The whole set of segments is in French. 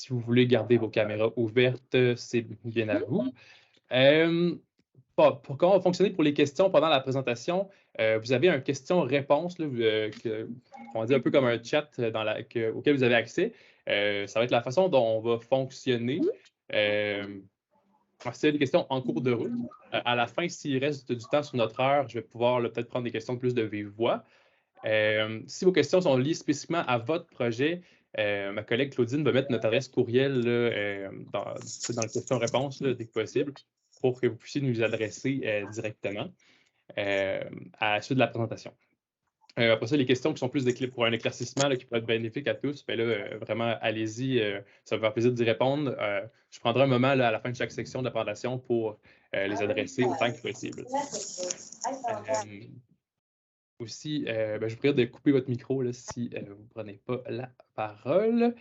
si vous voulez garder vos caméras ouvertes, c'est bien à vous. Pour comment va fonctionner pour les questions pendant la présentation, vous avez un question-réponse, on va dire un peu comme un chat auquel vous avez accès. Ça va être la façon dont on va fonctionner. Si vous avez des questions en cours de route, à la fin, s'il reste du temps sur notre heure, je vais pouvoir peut-être prendre des questions plus de vive voix. Si vos questions sont liées spécifiquement à votre projet, ma collègue Claudine va mettre notre adresse courriel là, dans le question-réponse dès que possible pour que vous puissiez nous adresser directement à la suite de la présentation. Après ça, les questions qui sont plus pour un éclaircissement là, qui pourrait être bénéfique à tous, bien là, vraiment, allez-y, ça va me faire plaisir d'y répondre. Je prendrai un moment là, à la fin de chaque section de la présentation pour les adresser autant que possible. Aussi, je vous prie de couper votre micro là, si vous ne prenez pas la parole.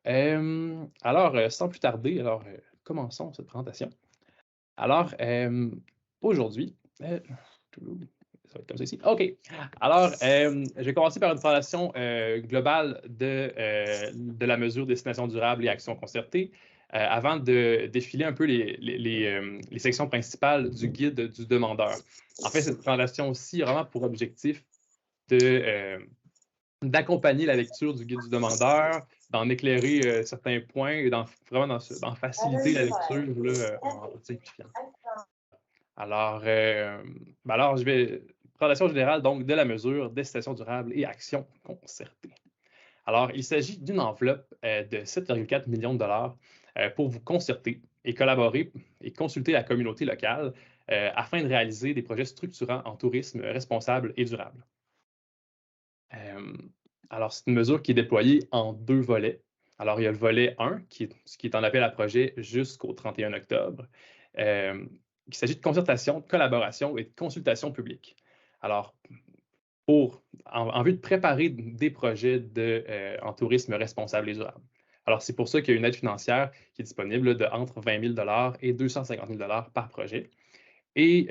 Alors, sans plus tarder, commençons cette présentation. Alors, aujourd'hui, ça va être comme ça ici. OK. Alors, je vais commencer par une présentation globale de la mesure destination durable et action concertée, avant de défiler un peu les sections principales du guide du demandeur. En fait, cette présentation-ci a vraiment pour objectif d'accompagner la lecture du guide du demandeur, d'en éclairer certains points et vraiment d'en faciliter la lecture là, en simplifiant. Alors, je vais présentation générale donc de la mesure destination durable et action concertée. Alors, il s'agit d'une enveloppe de 7,4 millions de dollars pour vous concerter et collaborer et consulter la communauté locale afin de réaliser des projets structurants en tourisme responsable et durable. Alors, c'est une mesure qui est déployée en 2 volets. Alors, il y a le volet 1, qui est en appel à projet jusqu'au 31 octobre. Il s'agit de concertation, de collaboration et de consultation publique. Alors, en vue de préparer des projets en tourisme responsable et durable. Alors, c'est pour ça qu'il y a une aide financière qui est disponible de entre 20 000 $ et 250 000 $ par projet. Et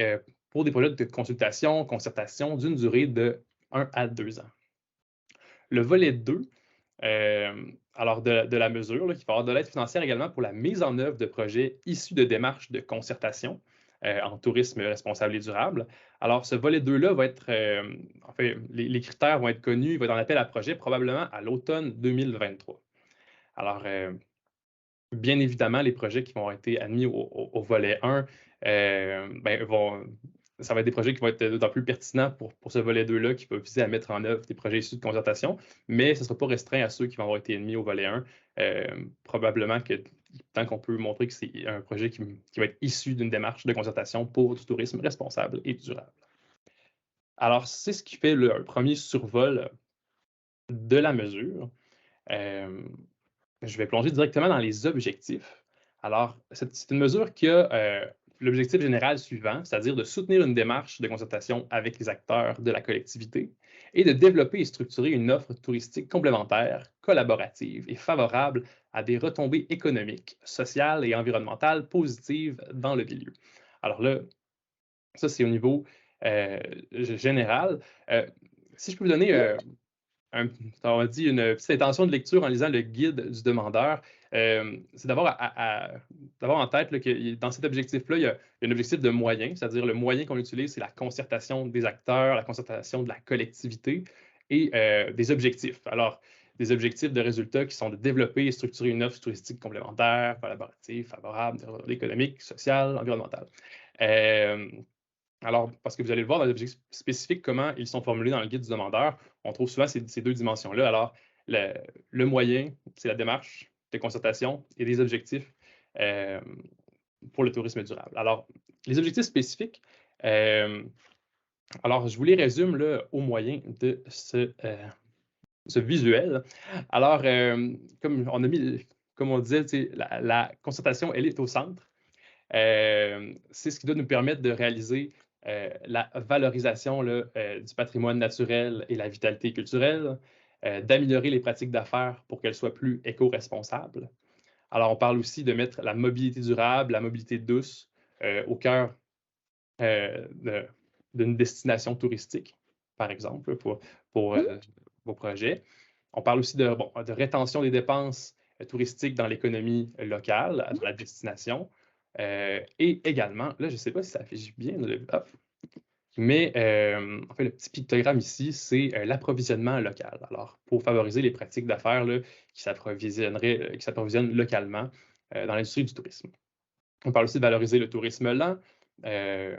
pour des projets de consultation, concertation d'une durée de 1 à 2 ans. Le volet 2, de la mesure, qui va avoir de l'aide financière également pour la mise en œuvre de projets issus de démarches de concertation en tourisme responsable et durable. Alors, ce volet 2-là va être, les critères vont être connus, il va être en appel à projet probablement à l'automne 2023. Alors, bien évidemment, les projets qui vont être admis au volet 1 ça va être des projets qui vont être d'autant plus pertinents pour ce volet 2-là qui va viser à mettre en œuvre des projets issus de concertation, mais ce ne sera pas restreint à ceux qui vont avoir été admis au volet 1. Probablement que tant qu'on peut montrer que c'est un projet qui va être issu d'une démarche de concertation pour du tourisme responsable et durable. Alors, c'est ce qui fait le premier survol de la mesure. Je vais plonger directement dans les objectifs. Alors, c'est une mesure qui a l'objectif général suivant, c'est-à-dire de soutenir une démarche de concertation avec les acteurs de la collectivité et de développer et structurer une offre touristique complémentaire, collaborative et favorable à des retombées économiques, sociales et environnementales positives dans le milieu. Alors là, ça, c'est au niveau général. Si je peux vous donner on va dire une petite intention de lecture en lisant le guide du demandeur, c'est d'avoir en tête là, que dans cet objectif-là, il y a un objectif de moyen, c'est-à-dire le moyen qu'on utilise, c'est la concertation des acteurs, la concertation de la collectivité et des objectifs. Alors, des objectifs de résultats qui sont de développer et structurer une offre touristique complémentaire, collaborative, favorable, économique, sociale, environnementale. Alors, parce que vous allez le voir dans les objectifs spécifiques, comment ils sont formulés dans le guide du demandeur, on trouve souvent ces 2 dimensions-là. Alors, le moyen, c'est la démarche de concertation et des objectifs pour le tourisme durable. Alors, les objectifs spécifiques, alors je vous les résume là, au moyen de ce visuel. Alors, comme on disait, la concertation, elle est au centre. C'est ce qui doit nous permettre de réaliser la valorisation là, du patrimoine naturel et la vitalité culturelle, d'améliorer les pratiques d'affaires pour qu'elles soient plus éco-responsables. Alors, on parle aussi de mettre la mobilité durable, la mobilité douce au cœur d'une destination touristique, par exemple, pour vos projets. On parle aussi de rétention des dépenses touristique dans l'économie locale, dans la destination. Et également, là, je ne sais pas si ça affiche bien, hop, mais en fait, le petit pictogramme ici, c'est l'approvisionnement local. Alors, pour favoriser les pratiques d'affaires qui s'approvisionnent localement dans l'industrie du tourisme. On parle aussi de valoriser le tourisme lent.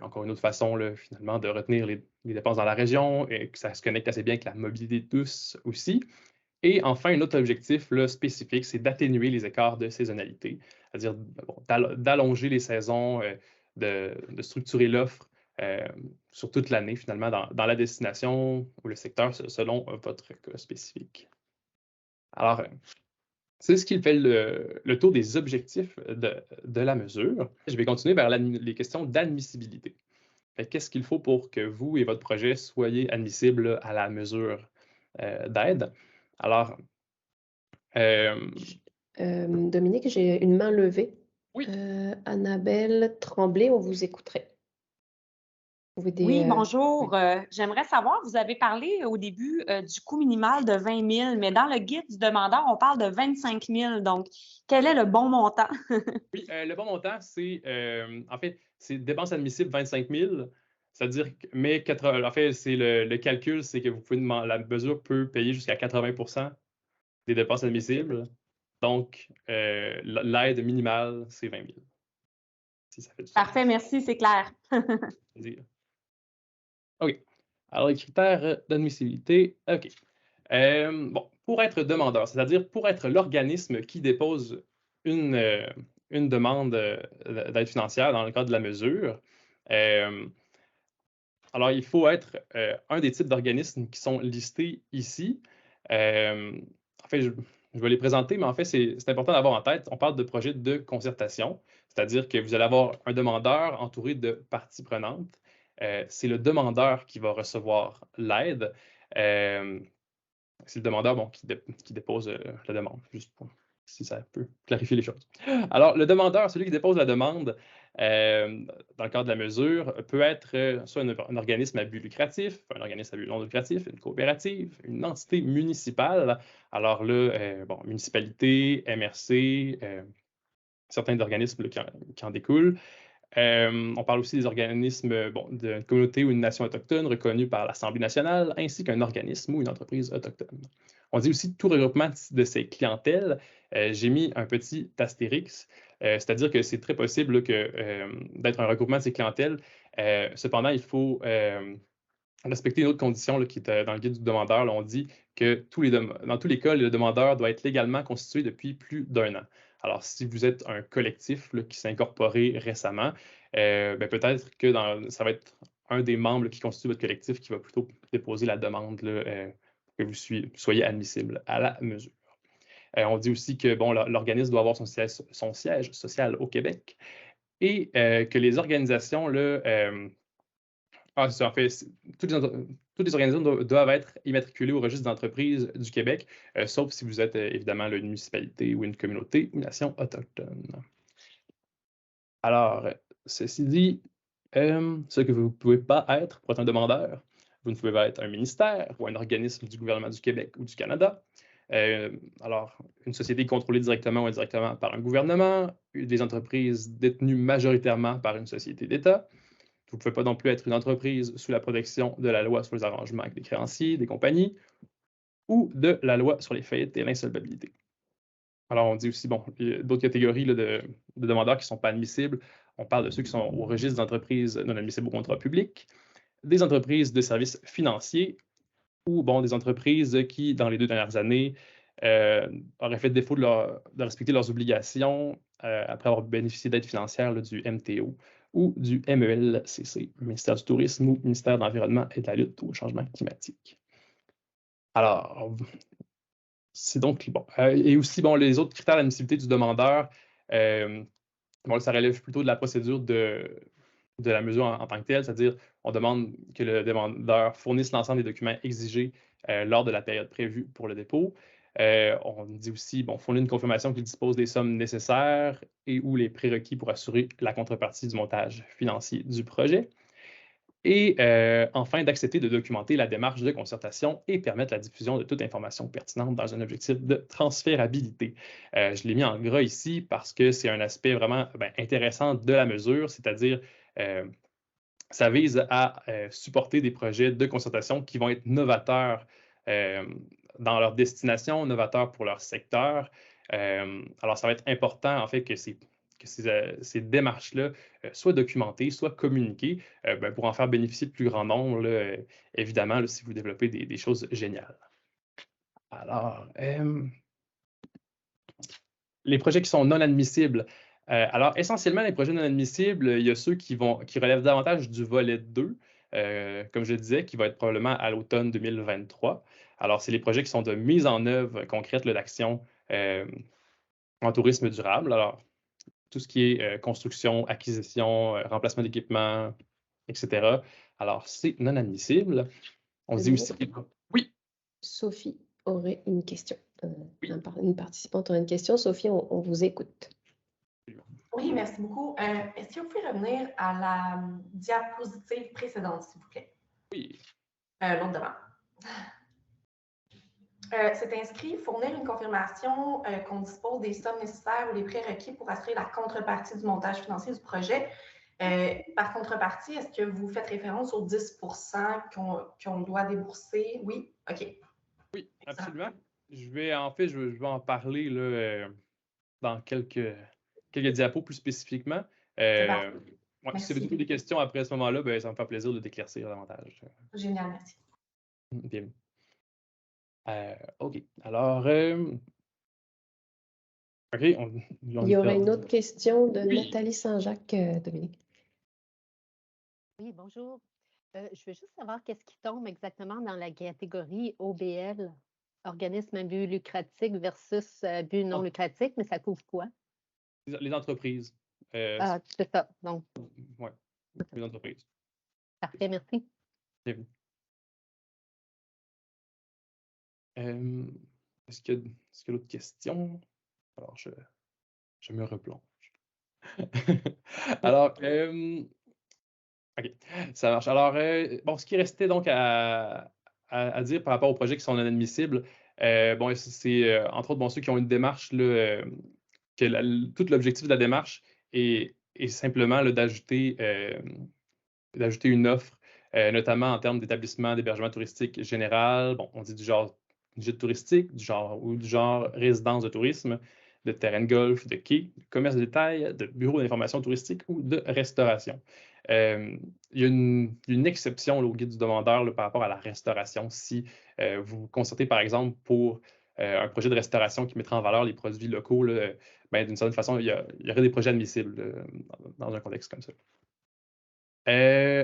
Encore une autre façon, finalement, de retenir les dépenses dans la région et que ça se connecte assez bien avec la mobilité de tous aussi. Et enfin, un autre objectif spécifique, c'est d'atténuer les écarts de saisonnalité, c'est-à-dire d'allonger les saisons, de structurer l'offre sur toute l'année, finalement, dans la destination ou le secteur selon votre cas spécifique. Alors, c'est ce qui fait le tour des objectifs de la mesure. Je vais continuer vers les questions d'admissibilité. Qu'est-ce qu'il faut pour que vous et votre projet soyez admissibles à la mesure d'aide? Alors, Dominique, j'ai une main levée. oui. Annabelle Tremblay, on vous écouterait. Oui, bonjour. J'aimerais savoir, vous avez parlé au début du coût minimal de 20 000, mais dans le guide du demandeur, on parle de 25 000. Donc, quel est le bon montant? Oui, le bon montant, c'est en fait, c'est dépenses admissibles 25 000. C'est-à-dire, en fait, c'est le calcul, c'est que la mesure peut payer jusqu'à 80 des dépenses admissibles. Donc, l'aide minimale, c'est 20 000. Si ça fait du sens. Parfait, merci, c'est clair. OK. Alors, les critères d'admissibilité. OK. Bon, pour être demandeur, c'est-à-dire pour être l'organisme qui dépose une demande d'aide financière dans le cadre de la mesure, alors il faut être un des types d'organismes qui sont listés ici. En fait, je vais les présenter, mais en fait, c'est important d'avoir en tête, on parle de projet de concertation, c'est-à-dire que vous allez avoir un demandeur entouré de parties prenantes. C'est le demandeur qui va recevoir l'aide. C'est le demandeur qui dépose la demande, juste si ça peut clarifier les choses. Alors, le demandeur, celui qui dépose la demande dans le cadre de la mesure, peut être soit un organisme à but lucratif, un organisme à but non lucratif, une coopérative, une entité municipale. Alors là, municipalité, MRC, certains organismes qui en découlent. On parle aussi des organismes d'une communauté ou une nation autochtone reconnue par l'Assemblée nationale, ainsi qu'un organisme ou une entreprise autochtone. On dit aussi tout regroupement de ces clientèles. J'ai mis un petit astérix, c'est-à-dire que c'est très possible d'être un regroupement de ces clientèles. Cependant, il faut respecter une autre condition qui est dans le guide du demandeur. Là, on dit que dans tous les cas, le demandeur doit être légalement constitué depuis plus d'1 an. Alors, si vous êtes un collectif qui s'est incorporé récemment, peut-être que ça va être un des membres qui constitue votre collectif qui va plutôt déposer la demande pour que vous soyez admissible à la mesure. On dit aussi que l'organisme doit avoir son siège social au Québec et que les organisations, en fait, toutes les organisations doivent être immatriculées au registre des entreprises du Québec, sauf si vous êtes évidemment une municipalité ou une communauté ou une nation autochtone. Alors, ceci dit, ce que vous ne pouvez pas être pour être un demandeur, vous ne pouvez pas être un ministère ou un organisme du gouvernement du Québec ou du Canada. Alors, une société contrôlée directement ou indirectement par un gouvernement, des entreprises détenues majoritairement par une société d'État. Vous ne pouvez pas non plus être une entreprise sous la protection de la loi sur les arrangements avec des créanciers, des compagnies, ou de la loi sur les faillites et l'insolvabilité. Alors, on dit aussi, d'autres catégories de demandeurs qui ne sont pas admissibles. On parle de ceux qui sont au registre d'entreprises non admissibles au contrat public, des entreprises de services financiers ou des entreprises qui, dans les 2 dernières années, auraient fait défaut de respecter leurs obligations après avoir bénéficié d'aide financière du MTO ou du MELCC, ministère du Tourisme ou ministère de l'Environnement et de la lutte au changement climatique. Alors, c'est donc bon. Et aussi, les autres critères d'admissibilité du demandeur, ça relève plutôt de la procédure de la mesure en tant que telle, c'est-à-dire on demande que le demandeur fournisse l'ensemble des documents exigés lors de la période prévue pour le dépôt. On dit aussi, fournir une confirmation qu'il dispose des sommes nécessaires et ou les prérequis pour assurer la contrepartie du montage financier du projet. Et enfin, d'accepter de documenter la démarche de concertation et permettre la diffusion de toute information pertinente dans un objectif de transférabilité. Je l'ai mis en gras ici parce que c'est un aspect vraiment intéressant de la mesure, c'est-à-dire ça vise à supporter des projets de concertation qui vont être novateurs dans leur destination, novateurs pour leur secteur. Alors, ça va être important, en fait, que ces démarches-là soient documentées, soient communiquées pour en faire bénéficier le plus grand nombre, là, évidemment, là, si vous développez des choses géniales. Alors, les projets qui sont non admissibles. Alors, essentiellement, les projets non admissibles, il y a ceux qui relèvent davantage du volet 2, comme je le disais, qui va être probablement à l'automne 2023. Alors, c'est les projets qui sont de mise en œuvre concrète d'action en tourisme durable. Alors, tout ce qui est construction, acquisition, remplacement d'équipements, etc. Alors, c'est non admissible. On dit aussi... Oui. Sophie aurait une question. Une participante aurait une question. Sophie, on vous écoute. Oui, merci beaucoup. Est-ce que vous pouvez revenir à la diapositive précédente, s'il vous plaît? Oui. L'autre devant. C'est inscrit « Fournir une confirmation qu'on dispose des sommes nécessaires ou des prérequis pour assurer la contrepartie du montage financier du projet ». Par contrepartie, est-ce que vous faites référence aux 10 % qu'on doit débourser? Oui? OK. Oui, absolument. Je vais en parler là, dans quelques diapos plus spécifiquement. Si vous avez des questions après à ce moment-là, ça me fait plaisir de d'éclaircir davantage. Génial, merci. Bien. OK. Alors, OK. Il y aurait une autre question de Nathalie Saint-Jacques, Dominique. Oui, bonjour. Je veux juste savoir qu'est-ce qui tombe exactement dans la catégorie OBL, organisme à but lucratif versus but non lucratif, mais ça couvre quoi? Les entreprises. C'est ça, donc. Oui, les entreprises. Parfait, merci. Bienvenue. Est-ce qu'il y a d'autres questions? Alors, je me replonge. Alors, OK, ça marche. Alors, ce qui restait donc à dire par rapport aux projets qui sont non admissibles, c'est entre autres ceux qui ont une démarche, là, tout l'objectif de la démarche est simplement d'ajouter une offre, notamment en termes d'établissement d'hébergement touristique général. Bon, on dit du genre gîte touristique, du genre résidence de tourisme, de terrain de golf, de quai, de commerce de détail, de bureau d'information touristique ou de restauration. Il y a une exception là, au guide du demandeur là, par rapport à la restauration. Si vous vous concertez, par exemple, pour un projet de restauration qui mettrait en valeur les produits locaux, d'une certaine façon, il y aurait des projets admissibles dans un contexte comme ça.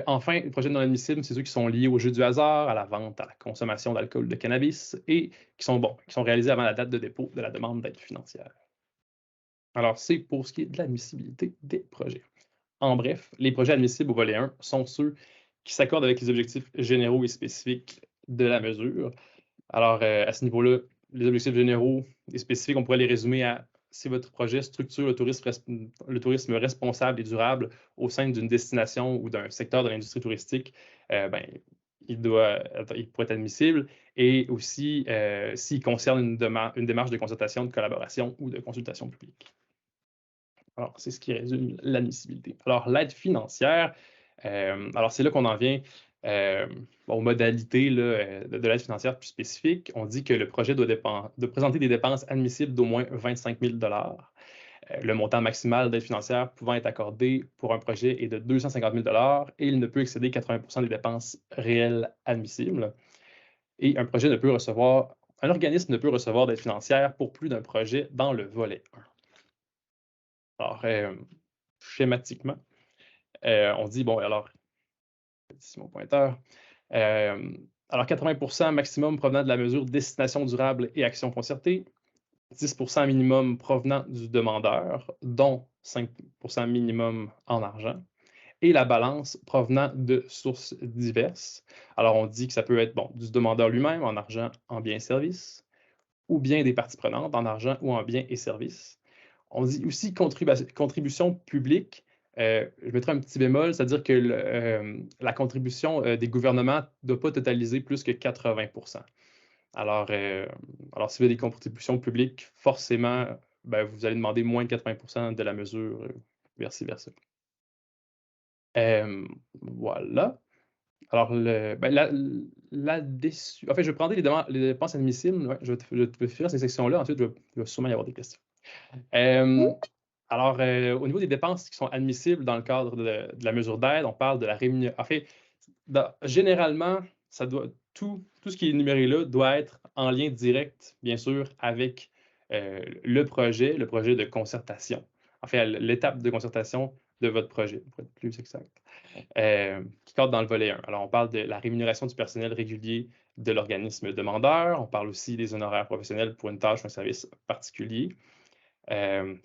Enfin, les projets non admissibles, c'est ceux qui sont liés au jeu du hasard, à la vente, à la consommation d'alcool, de cannabis et qui sont réalisés avant la date de dépôt de la demande d'aide financière. Alors, c'est pour ce qui est de l'admissibilité des projets. En bref, les projets admissibles au volet 1 sont ceux qui s'accordent avec les objectifs généraux et spécifiques de la mesure. Alors, à ce niveau-là, les objectifs généraux et spécifiques, on pourrait les résumer à si votre projet structure le tourisme responsable et durable au sein d'une destination ou d'un secteur de l'industrie touristique, il pourrait être admissible. Et aussi, s'il concerne une démarche de concertation, de collaboration ou de consultation publique. Alors, c'est ce qui résume l'admissibilité. Alors, l'aide financière, alors c'est là qu'on en vient aux modalités là, de l'aide financière plus spécifique. On dit que le projet doit présenter des dépenses admissibles d'au moins 25 000 $. Le montant maximal d'aide financière pouvant être accordé pour un projet est de 250 000 $ et il ne peut excéder 80 % des dépenses réelles admissibles. Et un organisme ne peut recevoir d'aide financière pour plus d'un projet dans le volet 1. Alors, schématiquement, on dit, ici mon pointeur, alors 80 % maximum provenant de la mesure destination durable et action concertée, 10 % minimum provenant du demandeur, dont 5 % minimum en argent, et la balance provenant de sources diverses. Alors, on dit que ça peut être du demandeur lui-même en argent, en biens et services, ou bien des parties prenantes en argent ou en biens et services. On dit aussi contribution publique je mettrai un petit bémol, c'est-à-dire que la contribution des gouvernements ne doit pas totaliser plus que 80%. Alors, si vous avez des contributions publiques, forcément, ben, vous allez demander moins de 80% de la mesure, versa. Voilà. Alors, là-dessus, en fait, je vais prendre les dépenses admissibles. Ouais, je vais finir ces sections-là. Ensuite, il va sûrement y avoir des questions. Alors, au niveau des dépenses qui sont admissibles dans le cadre de la mesure d'aide, on parle de la rémunération. En fait, généralement, tout ce qui est énuméré là doit être en lien direct, bien sûr, avec le projet de concertation. En fait, l'étape de concertation de votre projet, pour être plus exact, qui cadre dans le volet 1. Alors, on parle de la rémunération du personnel régulier de l'organisme demandeur. On parle aussi des honoraires professionnels pour une tâche ou un service particulier. Le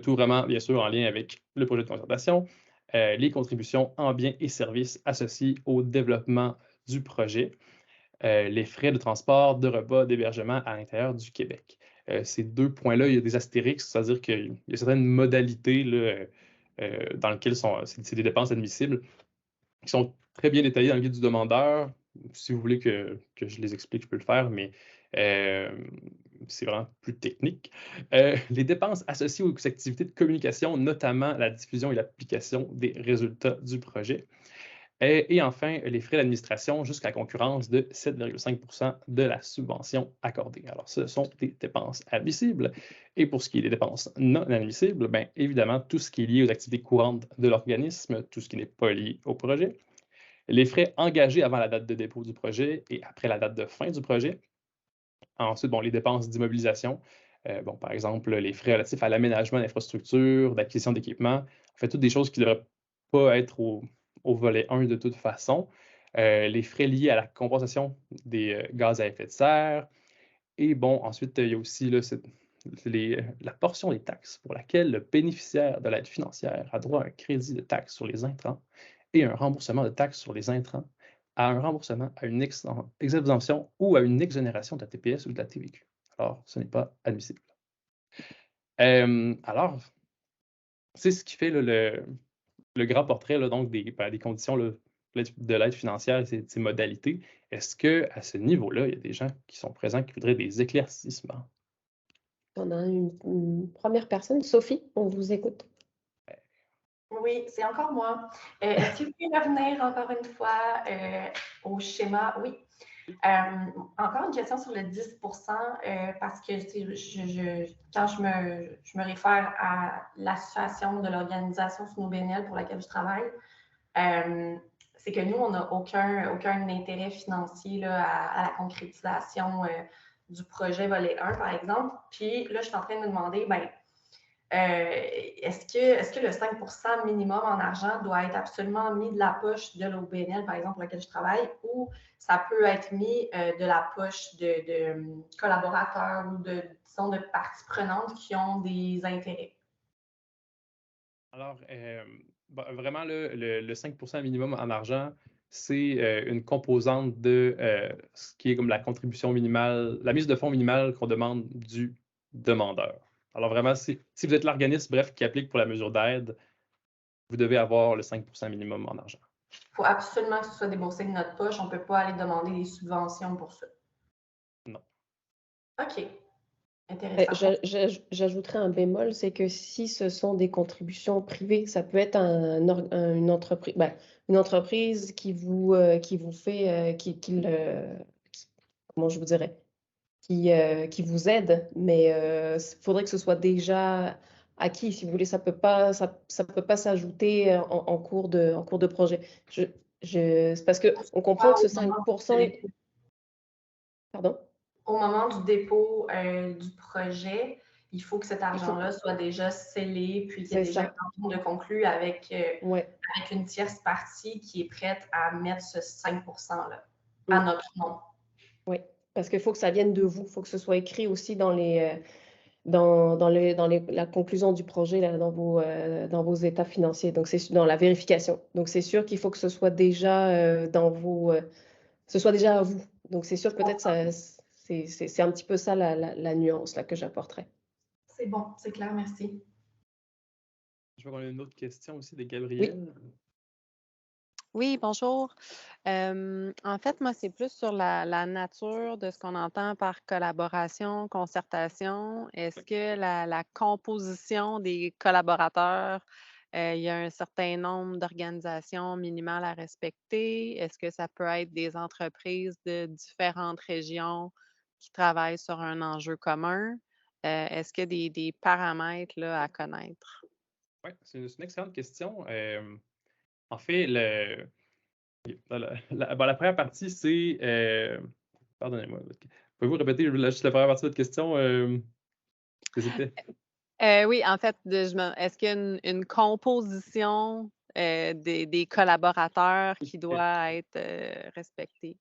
tout vraiment, bien sûr, en lien avec le projet de concertation, les contributions en biens et services associés au développement du projet, les frais de transport, de repas, d'hébergement à l'intérieur du Québec. Ces 2 points-là, il y a des astérix, c'est-à-dire qu'il y a certaines modalités là, dans lesquelles c'est des dépenses admissibles qui sont très bien détaillées dans le guide du demandeur. Si vous voulez que je les explique, je peux le faire, mais c'est vraiment plus technique. Les dépenses associées aux activités de communication, notamment la diffusion et l'application des résultats du projet. Et enfin, les frais d'administration jusqu'à concurrence de 7,5% de la subvention accordée. Alors, ce sont des dépenses admissibles. Et pour ce qui est des dépenses non admissibles, bien évidemment, tout ce qui est lié aux activités courantes de l'organisme, tout ce qui n'est pas lié au projet, les frais engagés avant la date de dépôt du projet et après la date de fin du projet. Ensuite, les dépenses d'immobilisation, par exemple, les frais relatifs à l'aménagement d'infrastructures, d'acquisition d'équipements, en fait, toutes des choses qui ne devraient pas être au volet 1 de toute façon. Les frais liés à la compensation des gaz à effet de serre. Et ensuite, il y a aussi là, la portion des taxes pour laquelle le bénéficiaire de l'aide financière a droit à un crédit de taxes sur les intrants et un remboursement de taxes sur les intrants, à un remboursement, à une exemption ou à une exonération de la TPS ou de la TVQ. Alors, ce n'est pas admissible. Alors, c'est ce qui fait là, le grand portrait là, donc des conditions là, de l'aide financière et ses modalités. Est-ce qu'à ce niveau-là, il y a des gens qui sont présents qui voudraient des éclaircissements? On a une première personne. Sophie, on vous écoute. Oui, c'est encore moi. Est-ce que vous pouvez revenir encore une fois au schéma? Oui. Encore une question sur le 10 parce que quand je me réfère à l'association de l'organisation sous nos BNL pour laquelle je travaille, c'est que nous, on n'a aucun intérêt financier là, à la concrétisation du projet volet 1, par exemple. Puis là, je suis en train de me demander, est-ce que le 5 minimum en argent doit être absolument mis de la poche de l'OBNL, par exemple, pour laquelle je travaille, ou ça peut être mis de la poche de collaborateurs ou disons, de parties prenantes qui ont des intérêts? Alors, vraiment, le 5% minimum en argent, c'est une composante de ce qui est comme la contribution minimale, la mise de fonds minimale qu'on demande du demandeur. Alors vraiment, si vous êtes l'organisme, bref, qui applique pour la mesure d'aide, vous devez avoir le 5% minimum en argent. Il faut absolument que ce soit déboursé de notre poche. On ne peut pas aller demander des subventions pour ça. Non. OK. Intéressant. J'ajouterais un bémol, c'est que si ce sont des contributions privées, ça peut être une entreprise, une entreprise qui vous fait, comment je vous dirais, qui vous aide, mais il faudrait que ce soit déjà acquis. Si vous voulez, ça peut pas s'ajouter en cours de projet. C'est parce qu'on comprend que ce 5%. Pardon? Au moment du dépôt du projet, il faut que cet argent-là soit déjà scellé, puis qu'il y ait déjà un contrat de conclu avec une tierce partie qui est prête à mettre ce 5%-là à notre nom. Oui, parce qu'il faut que ça vienne de vous. Il faut que ce soit écrit aussi dans la conclusion du projet, là, dans vos états financiers. Donc, c'est dans la vérification. Donc, c'est sûr qu'il faut que ce soit déjà ce soit déjà à vous. Donc, c'est sûr, peut-être, c'est un petit peu ça la nuance là, que j'apporterais. C'est bon, c'est clair, merci. Je vois qu'on a une autre question aussi de Gabrielle. Oui, bonjour. En fait, moi, c'est plus sur la nature de ce qu'on entend par collaboration, concertation. Est-ce que la composition des collaborateurs, il y a un certain nombre d'organisations minimales à respecter? Est-ce que ça peut être des entreprises de différentes régions qui travaillent sur un enjeu commun? Est-ce qu'il y a des paramètres là, à connaître? Oui, c'est une excellente question. En fait, la première partie, c'est. Pardonnez-moi. Pouvez-vous répéter juste la première partie de votre question? C'était. Oui, en fait, est-ce qu'il y a une composition des collaborateurs qui doit être respectée?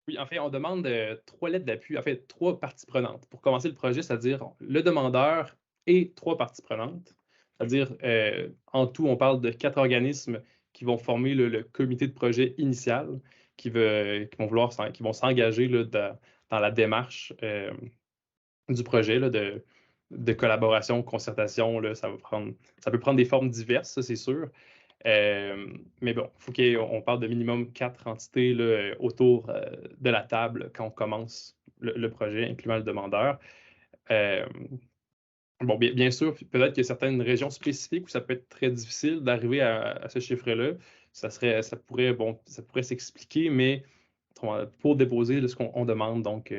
Oui, en fait, on demande 3 lettres d'appui, en fait, 3 parties prenantes pour commencer le projet, c'est-à-dire le demandeur et 3 parties prenantes. C'est-à-dire, en tout, on parle de 4 organismes qui vont former le comité de projet initial, qui vont s'engager là, dans la démarche du projet là, de collaboration, concertation. Là, ça peut prendre des formes diverses, ça, c'est sûr. Mais bon, il faut qu'on parle de minimum 4 entités là, autour de la table quand on commence le projet, incluant le demandeur. Bon, bien sûr, peut-être qu'il y a certaines régions spécifiques où ça peut être très difficile d'arriver à ce chiffre-là. Ça pourrait s'expliquer, mais pour déposer là, ce qu'on demande, donc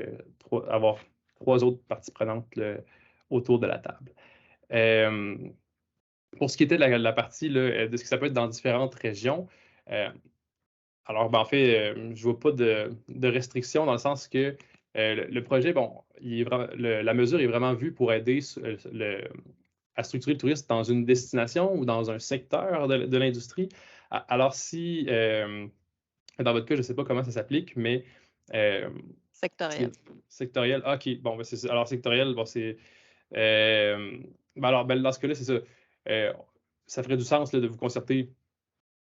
avoir 3 autres parties prenantes là, autour de la table. Pour ce qui était de la partie là, de ce que ça peut être dans différentes régions, alors en fait, je ne vois pas de restrictions dans le sens que le projet, bon, la mesure est vraiment vue pour aider à structurer le tourisme dans une destination ou dans un secteur de l'industrie. Alors si, dans votre cas, je ne sais pas comment ça s'applique, mais Sectoriel. Sectoriel, OK. Bon, ben, c'est ça. Alors, sectoriel, bon, c'est. Dans ce cas-là, c'est ça. Ça ferait du sens là, de vous concerter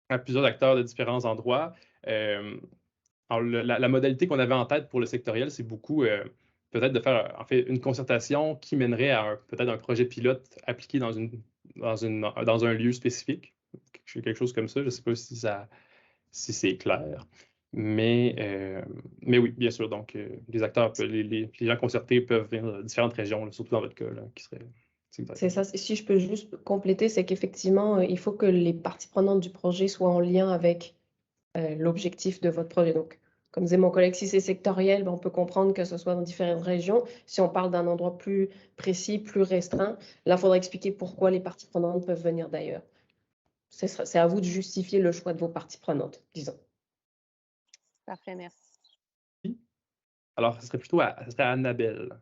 à plusieurs acteurs de différents endroits. Alors, la modalité qu'on avait en tête pour le sectoriel, c'est beaucoup peut-être de faire en fait une concertation qui mènerait à peut-être un projet pilote appliqué dans un lieu spécifique. Quelque chose comme ça. Je ne sais pas si c'est clair. Mais oui, bien sûr. Donc, les acteurs, les gens concertés peuvent venir de différentes régions, là, surtout dans votre cas, là, qui serait. C'est ça. Si je peux juste compléter, c'est qu'effectivement, il faut que les parties prenantes du projet soient en lien avec l'objectif de votre projet. Donc, comme disait mon collègue, si c'est sectoriel, on peut comprendre que ce soit dans différentes régions. Si on parle d'un endroit plus précis, plus restreint, là, il faudra expliquer pourquoi les parties prenantes peuvent venir d'ailleurs. C'est à vous de justifier le choix de vos parties prenantes, disons. Parfait, merci. Alors, ce serait Annabelle.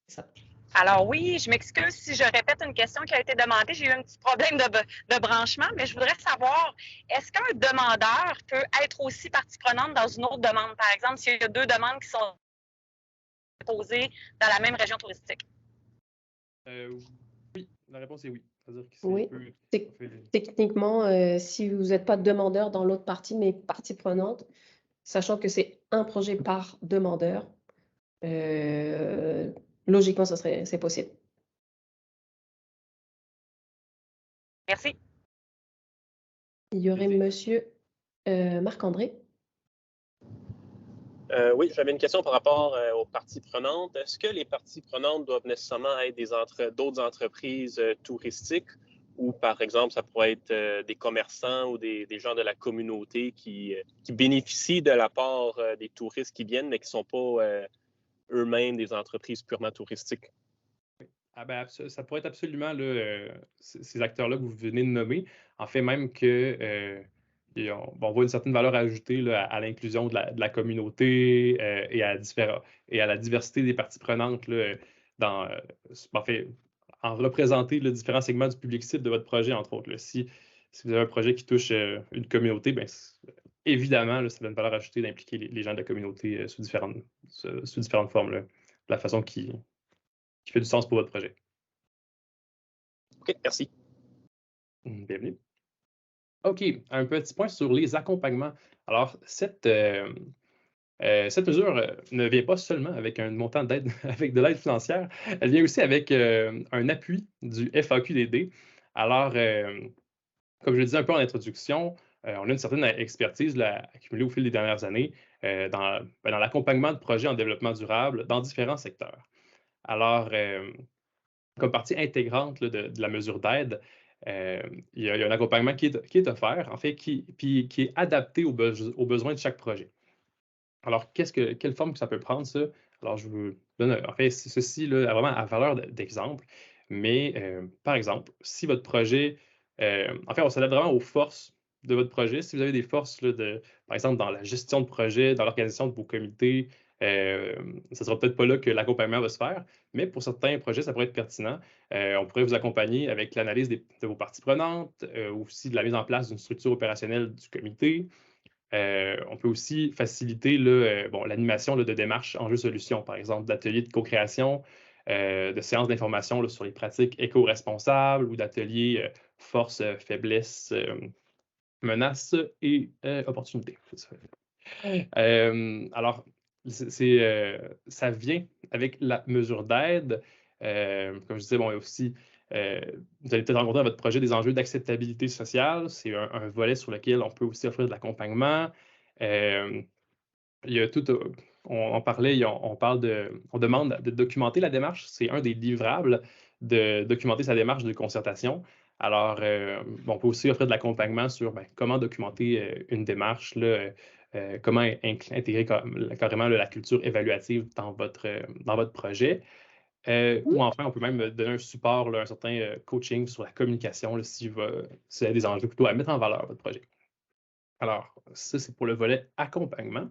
C'est ça. Alors oui, je m'excuse si je répète une question qui a été demandée. J'ai eu un petit problème de branchement, mais je voudrais savoir, est-ce qu'un demandeur peut être aussi partie prenante dans une autre demande? Par exemple, s'il y a 2 demandes qui sont posées dans la même région touristique? Oui, la réponse est oui. C'est-à-dire que oui. Techniquement, si vous n'êtes pas demandeur dans l'autre partie, mais partie prenante, sachant que c'est un projet par demandeur, logiquement, c'est possible. Merci. Il y aurait monsieur Marc-André. Oui, j'avais une question par rapport aux parties prenantes. Est-ce que les parties prenantes doivent nécessairement être d'autres entreprises touristiques ou, par exemple, ça pourrait être des commerçants ou des gens de la communauté qui bénéficient de la part des touristes qui viennent, mais qui ne sont pas eux-mêmes des entreprises purement touristiques? Ah ben, ça pourrait être absolument là, ces acteurs-là que vous venez de nommer. En fait, même que on voit une certaine valeur ajoutée là, à l'inclusion de la communauté et à la diversité des parties prenantes là, en fait, en représenter les différents segments du public cible de votre projet, entre autres. Là. Si vous avez un projet qui touche une communauté, ben, évidemment, là, ça a une valeur ajoutée d'impliquer les gens de la communauté sous différentes formes. Là, de la façon qui fait du sens pour votre projet. OK, merci. Bienvenue. OK, un petit point sur les accompagnements. Alors, cette mesure ne vient pas seulement avec un montant d'aide, avec de l'aide financière, elle vient aussi avec un appui du FAQDD. Alors, comme je le disais un peu en introduction, on a une certaine expertise là, accumulée au fil des dernières années dans l'accompagnement de projets en développement durable dans différents secteurs. Alors, comme partie intégrante là, de la mesure d'aide, il y a un accompagnement qui est offert, en fait, qui est adapté aux besoins de chaque projet. Alors, quelle forme que ça peut prendre, ça? Alors, je vous donne, en fait, ceci là, vraiment à valeur d'exemple. Mais, par exemple, si votre projet, en fait, on s'adapte vraiment aux forces de votre projet. Si vous avez des forces, là, par exemple, dans la gestion de projet, dans l'organisation de vos comités, ce ne sera peut-être pas là que l'accompagnement va se faire, mais pour certains projets, ça pourrait être pertinent. On pourrait vous accompagner avec l'analyse de vos parties prenantes, aussi de la mise en place d'une structure opérationnelle du comité. On peut aussi faciliter l'animation de démarches enjeux-solutions, par exemple d'ateliers de co-création, de séances d'information sur les pratiques éco-responsables ou d'ateliers forces, faiblesses, menaces et opportunités. Alors, ça vient avec la mesure d'aide. Comme je disais, bon, il y a aussi, vous allez peut-être rencontrer dans votre projet des enjeux d'acceptabilité sociale. C'est un volet sur lequel on peut aussi offrir de l'accompagnement. Il y a tout, on parlait, on demande de documenter la démarche. C'est un des livrables de documenter sa démarche de concertation. Alors, on peut aussi offrir de l'accompagnement sur comment documenter une démarche, là, comment intégrer carrément la culture évaluative dans votre projet. Ou enfin, on peut même donner un support, là, un certain coaching sur la communication, là, si vous avez des enjeux plutôt à mettre en valeur votre projet. Alors, ça, c'est pour le volet accompagnement.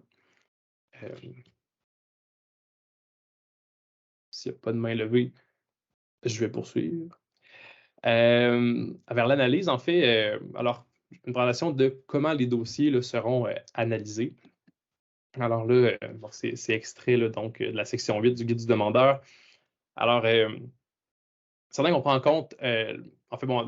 S'il n'y a pas de main levée, je vais poursuivre. Vers l'analyse, en fait, alors, une présentation de comment les dossiers là, seront analysés. Alors là, c'est extrait là, donc, de la section 8 du guide du demandeur. Alors, c'est certain qu'on prend en compte, en fait, bon,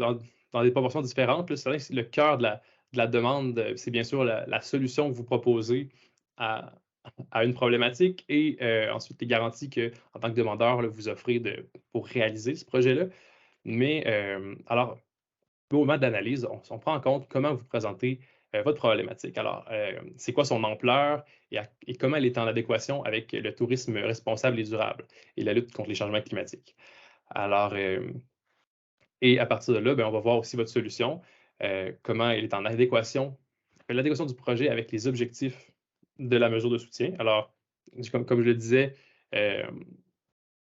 dans des proportions différentes, c'est vrai que le cœur de la demande, c'est bien sûr la solution que vous proposez à une problématique et ensuite les garanties que, en tant que demandeur, là, vous offrez pour réaliser ce projet-là. Mais alors, au moment de l'analyse, on prend en compte comment vous présentez votre problématique. Alors, c'est quoi son ampleur et comment elle est en adéquation avec le tourisme responsable et durable et la lutte contre les changements climatiques. Alors, et à partir de là, on va voir aussi votre solution, comment elle est en adéquation, l'adéquation du projet avec les objectifs de la mesure de soutien. Alors, comme je le disais,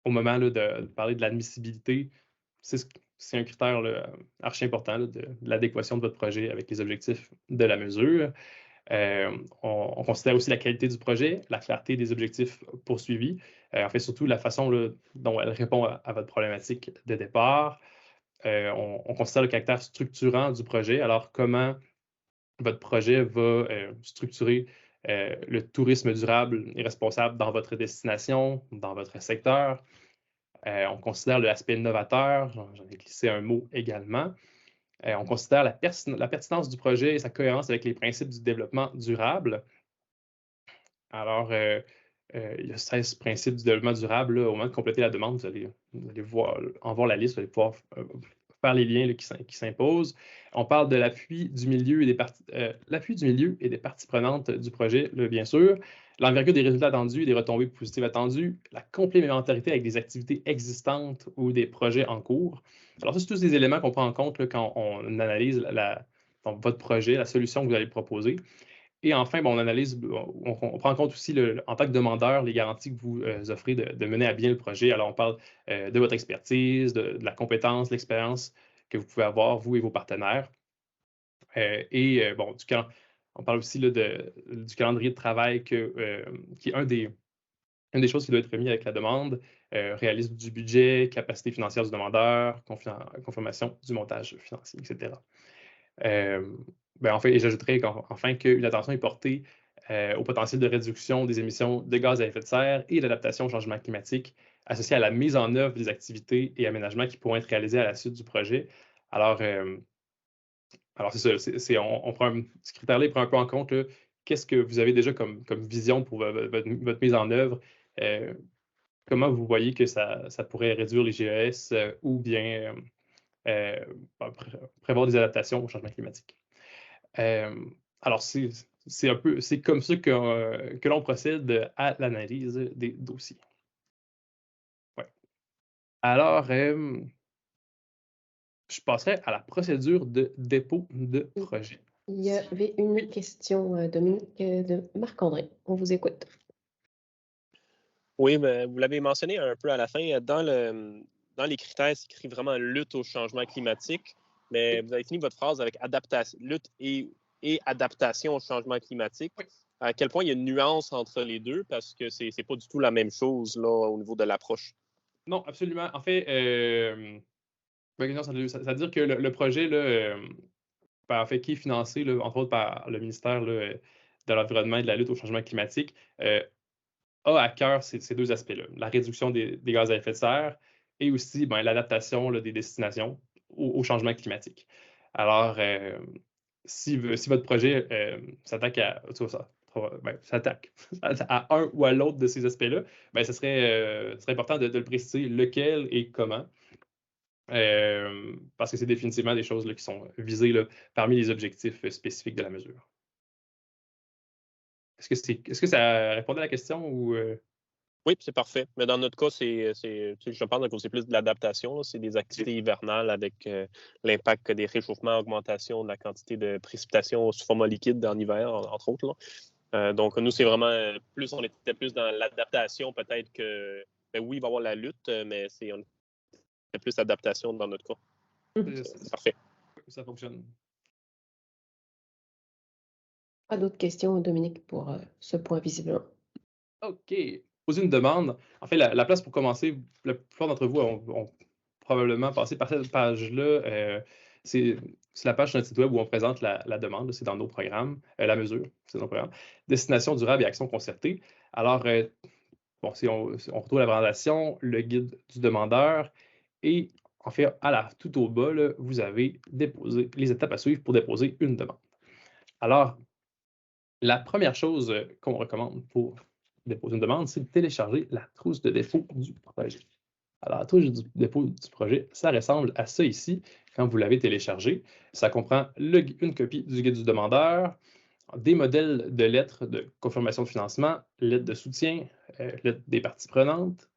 au moment là, de parler de l'admissibilité, c'est un critère là, archi important là, de l'adéquation de votre projet avec les objectifs de la mesure. On considère aussi la qualité du projet, la clarté des objectifs poursuivis, en fait surtout la façon là, dont elle répond à votre problématique de départ. On considère le caractère structurant du projet. Alors, comment votre projet va structurer le tourisme durable et responsable dans votre destination, dans votre secteur. On considère l'aspect novateur, j'en ai glissé un mot également. On considère la pertinence du projet et sa cohérence avec les principes du développement durable. Alors, il y a 16 principes du développement durable. Là, au moment de compléter la demande, vous allez voir la liste, vous allez pouvoir faire les liens là, qui s'imposent. On parle de l'appui du milieu et des parties prenantes du projet, là, bien sûr, l'envergure des résultats attendus et des retombées positives attendues, la complémentarité avec des activités existantes ou des projets en cours. Alors ça, c'est tous des éléments qu'on prend en compte là, quand on analyse votre projet, la solution que vous allez proposer. Et enfin, on analyse, on prend en compte aussi, en tant que demandeur, les garanties que vous offrez de mener à bien le projet. Alors, on parle de votre expertise, de la compétence, de l'expérience que vous pouvez avoir, vous et vos partenaires. On parle aussi là, du calendrier de travail qui est une des choses qui doit être remis avec la demande, réalisme du budget, capacité financière du demandeur, confirmation du montage financier, etc. En fait, j'ajouterais enfin qu'une attention est portée au potentiel de réduction des émissions de gaz à effet de serre et l'adaptation au changement climatique associé à la mise en œuvre des activités et aménagements qui pourront être réalisés à la suite du projet. Alors c'est ça, ce critère-là prend un peu en compte qu'est-ce que vous avez déjà comme vision pour votre mise en œuvre, comment vous voyez que ça pourrait réduire les GES ou bien prévoir des adaptations au changement climatique. Alors, c'est comme ça que l'on procède à l'analyse des dossiers. Ouais. Alors, je passerai à la procédure de dépôt de projet. Il y avait une question, Dominique, de Marc-André. On vous écoute. Oui, mais vous l'avez mentionné un peu à la fin. Dans les critères, c'est écrit vraiment lutte au changement climatique, mais vous avez fini votre phrase avec lutte et adaptation au changement climatique. Oui. À quel point il y a une nuance entre les deux, parce que c'est pas du tout la même chose là, au niveau de l'approche. Non, absolument. En fait, c'est-à-dire que le projet, là, en fait, qui est financé, là, entre autres, par le ministère là, de l'Environnement et de la lutte au changement climatique, a à cœur ces deux aspects-là, la réduction des gaz à effet de serre et aussi l'adaptation des destinations au changement climatique. Alors, si votre projet s'attaque à un ou à l'autre de ces aspects-là, ce serait important de le préciser lequel et comment. Parce que c'est définitivement des choses là, qui sont visées là, parmi les objectifs spécifiques de la mesure. Est-ce que ça répondait à la question ou Oui, c'est parfait. Mais dans notre cas, je pense que c'est plus de l'adaptation. C'est des activités hivernales avec l'impact des réchauffements, augmentation de la quantité de précipitations sous format liquide en hiver, entre autres. Là. Donc, nous, c'est vraiment on était plus dans l'adaptation, peut-être que, oui, il va y avoir la lutte, mais on était plus adaptation dans notre cas. C'est parfait. Ça fonctionne? Pas d'autres questions, Dominique, pour ce point visiblement. OK. Poser une demande. En fait, la place pour commencer, la plupart d'entre vous ont probablement passé par cette page-là. C'est la page sur notre site web où on présente la demande. C'est dans nos programmes. La mesure, c'est dans nos programmes. Destination durable et action concertée. Alors, si on retrouve la présentation, le guide du demandeur et en fait, tout au bas, là, vous avez déposé les étapes à suivre pour déposer une demande. Alors, la première chose qu'on recommande pour déposer une demande, c'est de télécharger la trousse de dépôt du projet. Alors, la trousse de dépôt du projet, ça ressemble à ça ici, quand vous l'avez téléchargé. Ça comprend une copie du guide du demandeur, des modèles de lettres de confirmation de financement, lettres de soutien, lettres des parties prenantes,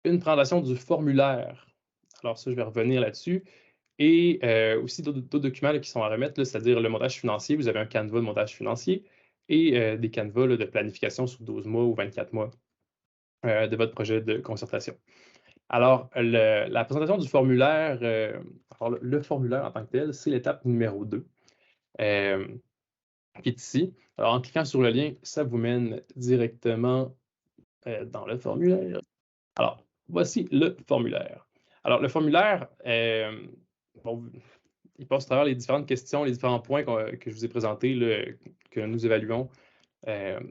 une présentation du formulaire. Alors ça, je vais revenir là-dessus. Et aussi d'autres documents là, qui sont à remettre, c'est-à-dire le montage financier. Vous avez un canevas de montage financier et des canevas là, de planification sur 12 mois ou 24 mois de votre projet de concertation. Alors, la présentation du formulaire, le formulaire en tant que tel, c'est l'étape numéro 2 qui est ici. Alors, en cliquant sur le lien, ça vous mène directement dans le formulaire. Alors, voici le formulaire. Alors, le formulaire, il passe à travers les différentes questions, les différents points que je vous ai présentés, là, que nous évaluons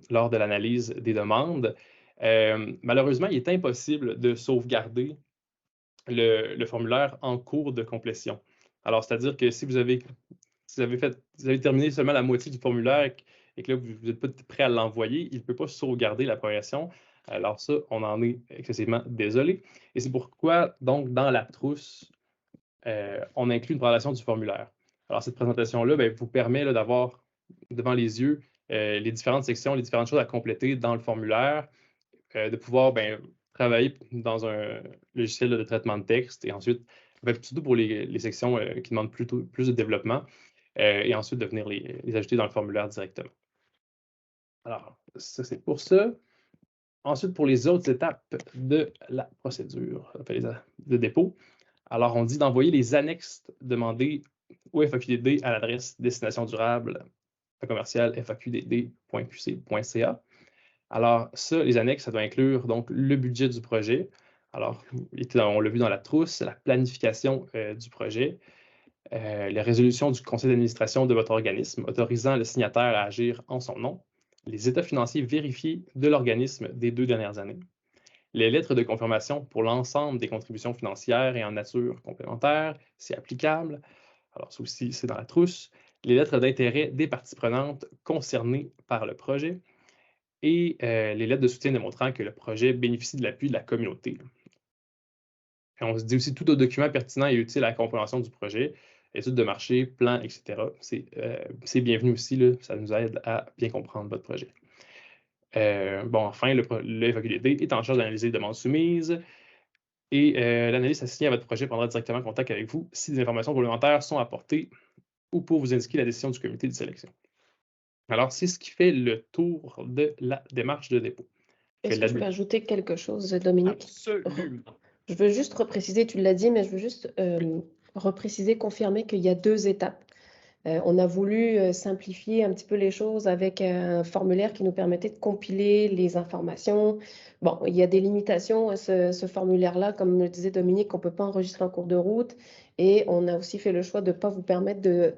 lors de l'analyse des demandes. Malheureusement, il est impossible de sauvegarder le formulaire en cours de complétion. Alors, c'est-à-dire que si vous avez terminé seulement la moitié du formulaire et que là, vous n'êtes pas prêt à l'envoyer, il ne peut pas sauvegarder la progression. Alors ça, on en est excessivement désolé. Et c'est pourquoi, donc, dans la trousse, on inclut une présentation du formulaire. Alors, cette présentation-là vous permet d'avoir devant les yeux les différentes sections, les différentes choses à compléter dans le formulaire, de pouvoir travailler dans un logiciel de traitement de texte et ensuite, surtout pour les sections qui demandent plus de développement, et ensuite de venir les ajouter dans le formulaire directement. Alors, ça, c'est pour ça. Ensuite, pour les autres étapes de la procédure de dépôt, alors on dit d'envoyer les annexes demandées au FAQDD à l'adresse destination durable commercial faqdd.qc.ca. Alors, ça, les annexes, ça doit inclure donc le budget du projet. Alors, on l'a vu dans la trousse, la planification du projet, les résolutions du conseil d'administration de votre organisme autorisant le signataire à agir en son nom, les états financiers vérifiés de l'organisme des 2 dernières années, les lettres de confirmation pour l'ensemble des contributions financières et en nature complémentaire, si applicable. Alors, ça aussi, c'est dans la trousse. Les lettres d'intérêt des parties prenantes concernées par le projet et les lettres de soutien démontrant que le projet bénéficie de l'appui de la communauté. on se dit aussi tout autre document pertinent et utile à la compréhension du projet, études de marché, plan, etc. C'est bienvenu aussi, là, ça nous aide à bien comprendre votre projet. Enfin, le FAQDD est en charge d'analyser les demandes soumises et l'analyste assigné à votre projet prendra directement contact avec vous si des informations complémentaires sont apportées ou pour vous indiquer la décision du comité de sélection. Alors, c'est ce qui fait le tour de la démarche de dépôt. Est-ce que je peux ajouter quelque chose, Dominique? Absolument. Je veux juste repréciser, tu l'as dit, mais je veux juste repréciser, confirmer qu'il y a 2 étapes. On a voulu simplifier un petit peu les choses avec un formulaire qui nous permettait de compiler les informations. Bon, il y a des limitations à ce formulaire-là, comme le disait Dominique, on ne peut pas enregistrer en cours de route. Et on a aussi fait le choix de ne pas vous permettre de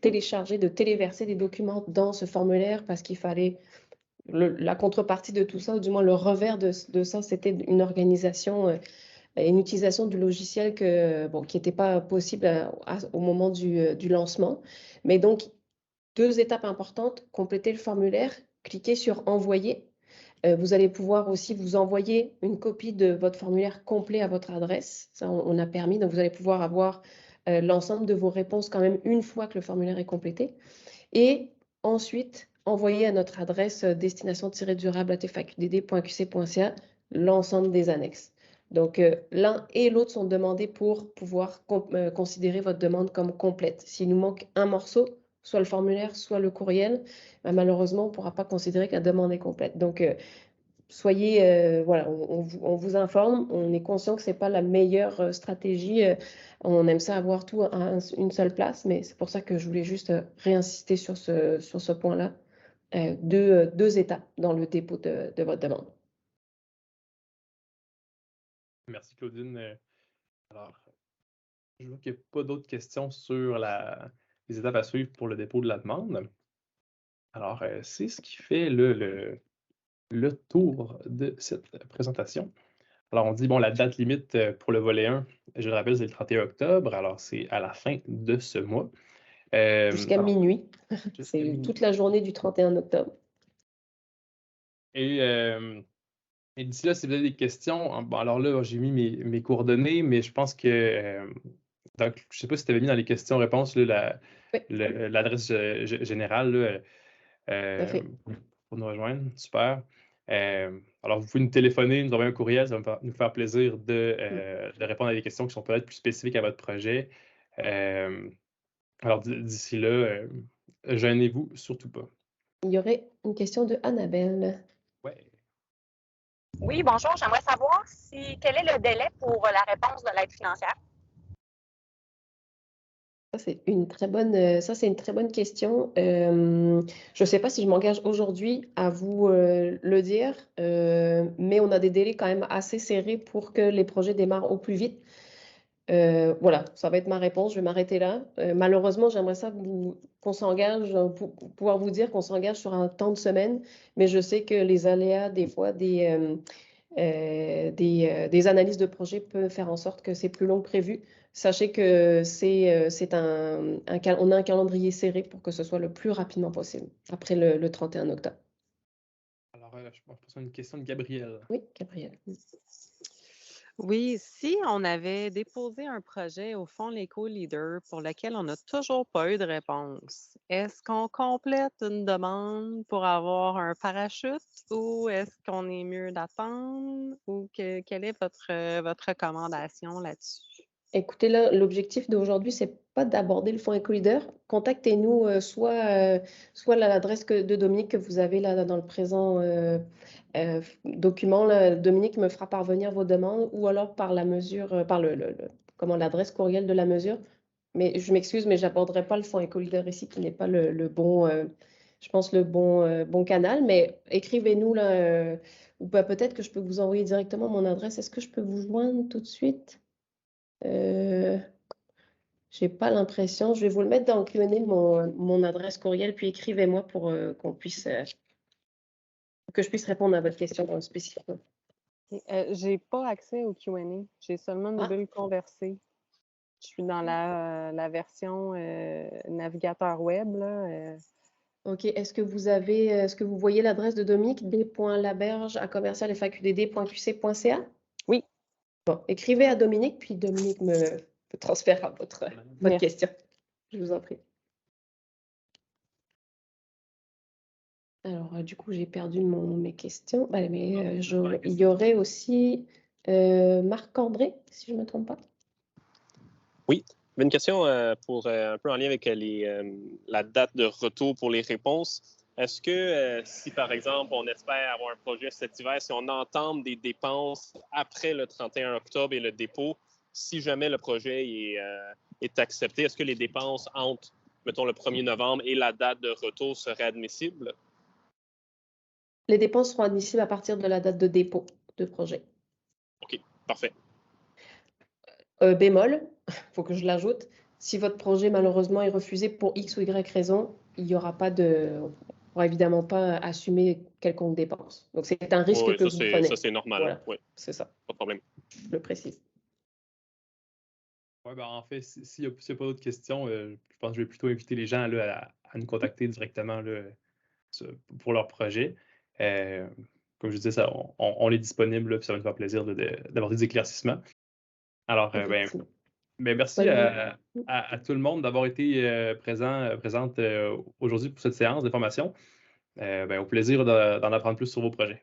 télécharger, de téléverser des documents dans ce formulaire parce qu'il fallait la contrepartie de tout ça, ou du moins le revers de ça, c'était une organisation, une utilisation du logiciel qui n'était pas possible au moment du lancement. Mais donc, 2 étapes importantes, compléter le formulaire, cliquez sur « Envoyer ». Vous allez pouvoir aussi vous envoyer une copie de votre formulaire complet à votre adresse. Ça, on a permis. Donc, vous allez pouvoir avoir l'ensemble de vos réponses quand même une fois que le formulaire est complété. Et ensuite, envoyer à notre adresse destination-durable@faqdd.qc.ca l'ensemble des annexes. Donc, l'un et l'autre sont demandés pour pouvoir considérer votre demande comme complète. S'il nous manque un morceau, soit le formulaire, soit le courriel, malheureusement, on ne pourra pas considérer que la demande est complète. Donc, soyez, voilà, on vous informe, on est conscient que ce n'est pas la meilleure stratégie. On aime ça avoir tout à une seule place, mais c'est pour ça que je voulais juste réinsister sur ce point-là. 2 étapes dans le dépôt de votre demande. Merci, Claudine. Alors, je vois qu'il n'y a pas d'autres questions sur les étapes à suivre pour le dépôt de la demande. Alors, c'est ce qui fait le tour de cette présentation. Alors, on dit, la date limite pour le volet 1, je le rappelle, c'est le 31 octobre. Alors, c'est à la fin de ce mois. Jusqu'à minuit. C'est toute la journée du 31 octobre. Et d'ici là, si vous avez des questions, alors là, j'ai mis mes coordonnées, mais je pense que, je ne sais pas si tu avais mis dans les questions-réponses l'adresse générale pour nous rejoindre. Super. Alors, vous pouvez nous téléphoner, nous envoyer un courriel, ça va nous faire plaisir de répondre à des questions qui sont peut-être plus spécifiques à votre projet. Alors, d'ici là, gênez-vous surtout pas. Il y aurait une question de Annabelle. Ouais. Oui, bonjour. J'aimerais savoir quel est le délai pour la réponse de l'aide financière? Ça, c'est une très bonne question. Je ne sais pas si je m'engage aujourd'hui à vous le dire, mais on a des délais quand même assez serrés pour que les projets démarrent au plus vite. Voilà, ça va être ma réponse. Je vais m'arrêter là. Malheureusement, j'aimerais ça qu'on s'engage, pour pouvoir vous dire qu'on s'engage sur un temps de semaine, mais je sais que les aléas, des fois, des analyses de projet peuvent faire en sorte que c'est plus long que prévu. Sachez que on a un calendrier serré pour que ce soit le plus rapidement possible, après le 31 octobre. Alors, je pense que c'est une question de Gabrielle. Oui, Gabrielle. Oui, si on avait déposé un projet au Fonds l'Éco-Leader pour lequel on n'a toujours pas eu de réponse, est-ce qu'on complète une demande pour avoir un parachute ou est-ce qu'on est mieux d'attendre ou quelle est votre recommandation là-dessus? Écoutez, là, l'objectif d'aujourd'hui, ce n'est pas d'aborder le Fonds Éco-Leader. Contactez-nous soit à l'adresse de Dominique que vous avez là dans le présent document. Là, Dominique me fera parvenir vos demandes ou alors par la mesure, par l'adresse courriel de la mesure. Mais je m'excuse, mais je n'aborderai pas le Fonds Éco-Leader ici, qui n'est pas le bon, je pense, le bon canal. Mais écrivez-nous là, ou peut-être que je peux vous envoyer directement mon adresse. Est-ce que je peux vous joindre tout de suite? J'ai pas l'impression. Je vais vous le mettre dans le Q&A, mon adresse courriel, puis écrivez-moi pour que je puisse répondre à votre question spécifique. J'ai pas accès au Q&A. J'ai seulement une bulle conversée. Je suis dans la version navigateur web, là. OK. Est-ce que vous voyez l'adresse de Dominique, d.laberge@commercial.faqdd.qc.ca? Oui. Bon, écrivez à Dominique, puis Dominique me transférera votre question. Je vous en prie. Alors, du coup, j'ai perdu mes questions. Mais il y aurait aussi Marc-André, si je ne me trompe pas. Oui, une question pour un peu en lien avec la date de retour pour les réponses. Est-ce que si, par exemple, on espère avoir un projet cet hiver, si on entame des dépenses après le 31 octobre et le dépôt, si jamais le projet est accepté, est-ce que les dépenses entre, mettons, le 1er novembre et la date de retour seraient admissibles? Les dépenses seront admissibles à partir de la date de dépôt de projet. OK, parfait. Bémol, il faut que je l'ajoute, si votre projet malheureusement est refusé pour X ou Y raison, il n'y aura pas on ne pourra évidemment pas assumer quelconque dépense. Donc c'est un risque que vous prenez. Ça c'est normal. Voilà, oui. C'est ça. Pas de problème. Je le précise. Ouais, en fait, s'il n'y a pas d'autres questions, je pense que je vais plutôt inviter les gens là, à nous contacter directement là, pour leur projet. Comme je disais, on est disponible, là, puis ça va nous faire plaisir d'avoir des éclaircissements. Alors, merci à tout le monde d'avoir été présente aujourd'hui pour cette séance d'information. Au plaisir d'en apprendre plus sur vos projets.